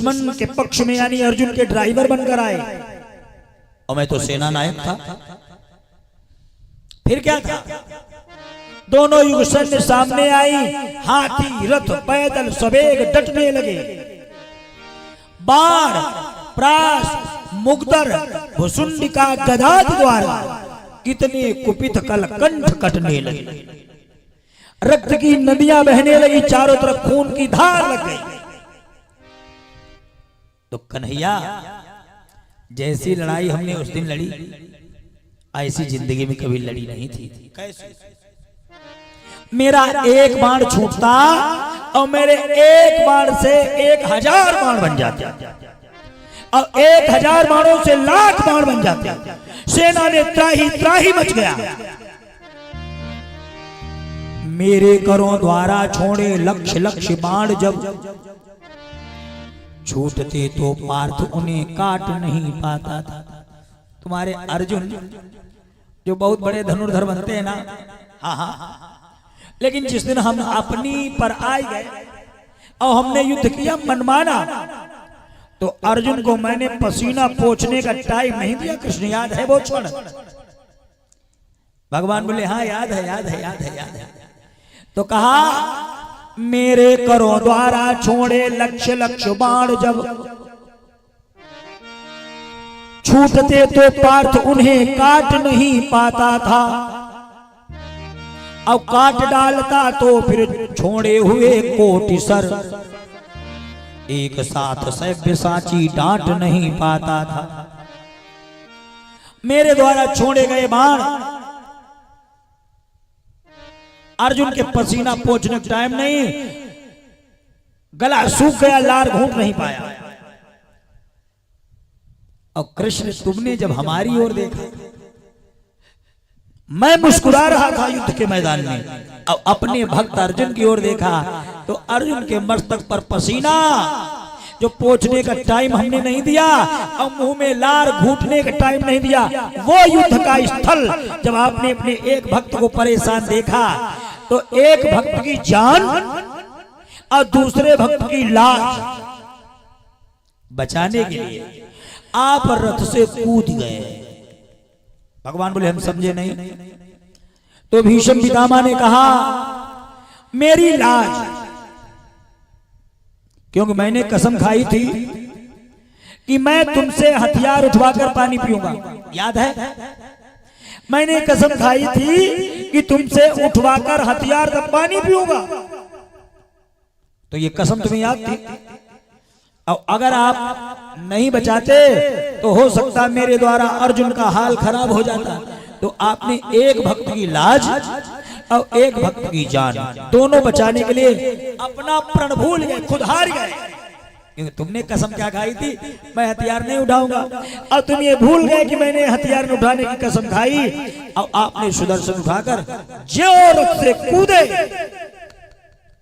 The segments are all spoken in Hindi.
दुश्मन के पक्ष में यानी अर्जुन के ड्राइवर बनकर आए, और मैं तो सेना नायक था। फिर क्या था? दोनों युग सैन्य सामने आई, हाथी रथ पैदल सवेग डटने लगे। बाण प्रास मुग्दर भुसुंडिका गदाद द्वारा कितने कुपित कल कंठ कटने लगे। रक्त की नदियां बहने लगी, चारों तरफ खून की धार लग गई। तो कन्हैया, जैसी लड़ाई हमने उस दिन लड़ी, ऐसी जिंदगी में कभी लड़ी नहीं थी। कैसे? मेरा एक बाण छूटता और मेरे एक बाण से 1000 बाण बन जाते, और 1000 बाणों से लाख बाण बन जाते। सेना ने त्राही त्राही मच गया। मेरे करों द्वारा छोड़े लक्ष लक्ष बाण जब छूटते तो पार्थ उन्हें काट नहीं पाता था। तुम्हारे अर्जुन जो बहुत बड़े धनुर्धर बनते हैं ना, हाँ, लेकिन जिस दिन हम अपनी पर आए गए और हमने युद्ध किया मनमाना, तो अर्जुन को मैंने पसीना पोंछने का टाइम नहीं दिया। कृष्ण याद है वो क्षण? भगवान बोले हाँ याद है, याद है, याद है, याद है। तो कहा मेरे करों द्वारा छोड़े लक्ष लक्ष बाण जब छूटते तो पार्थ उन्हें काट नहीं पाता था, अब काट डालता तो फिर छोड़े हुए कोटि सर एक साथ सव्यसाची डांट नहीं पाता था। मेरे द्वारा छोड़े गए बाण अर्जुन के पसीना पोंछने का टाइम नहीं, गला सूख गया, लार घूंट नहीं पाया। और कृष्ण, तुमने जब हमारी ओर देखा, मैं मुस्कुरा रहा था युद्ध के मैदान में, अब अपने भक्त अर्जुन की ओर देखा तो अर्जुन के मस्तक पर पसीना जो पोंछने का टाइम हमने नहीं दिया और मुंह में लार घूंटने का टाइम नहीं दिया, वो युद्ध का स्थल जब आपने अपने एक भक्त को परेशान देखा तो एक भक्त की जान और दूसरे भक्त की लाज बचाने के लिए आप रथ से कूद गए। भगवान बोले हम समझे नहीं। तो भीष्म पितामह ने कहा मेरी लाज, क्योंकि मैंने कसम खाई थी कि मैं तुमसे हथियार उठवाकर पानी पीऊंगा, याद है? मैंने कसम खाई थी कि तुमसे उठवाकर हथियार तक पानी पीऊंगा। तो ये कसम तुम्हें याद थी, और अगर आप नहीं बचाते तो हो सकता मेरे द्वारा अर्जुन का हाल खराब हो जाता। तो आपने एक भक्त की लाज और एक भक्त की जान दोनों बचाने के लिए अपना प्रण भूल गए, खुद हार गए। क्योंकि तुमने कसम क्या खाई थी, मैं हथियार नहीं उठाऊंगा, और तुम ये भूल गए कि मैंने हथियार नहीं उठाने की कसम खाई, और आपने सुदर्शन उठाकर जो रथ से कूदे,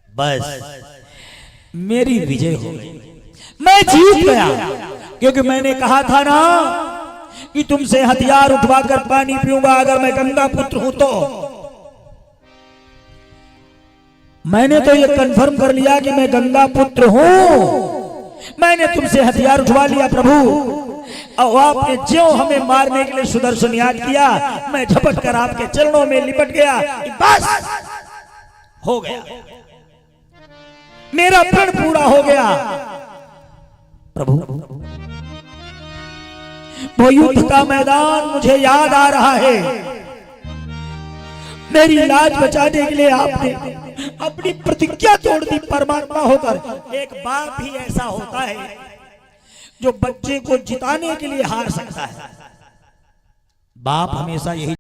बस मेरी विजय हो गई, मैं जीत गया। क्योंकि मैंने कहा था ना कि तुमसे हथियार उठवाकर पानी पीऊंगा अगर मैं गंगा पुत्र हूं तो। मैंने तो ये कंफर्म कर लिया कि मैं गंगा पुत्र हूं। मैंने तुमसे हथियार उठवा लिया प्रभु, और आपने जो हमें मारने के लिए सुदर्शन याद किया, मैं झपट कर आपके चरणों में लिपट गया, बस हो गया, मेरा प्रण पूरा हो गया। प्रभु वो युद्ध का मैदान मुझे याद आ रहा है। मेरी लाज बचाने के लिए आपने अपनी प्रतिज्ञा तोड़ दी परमात्मा होकर। एक बाप ही ऐसा होता है जो बच्चे को जिताने के लिए हार सकता है। बाप हमेशा यही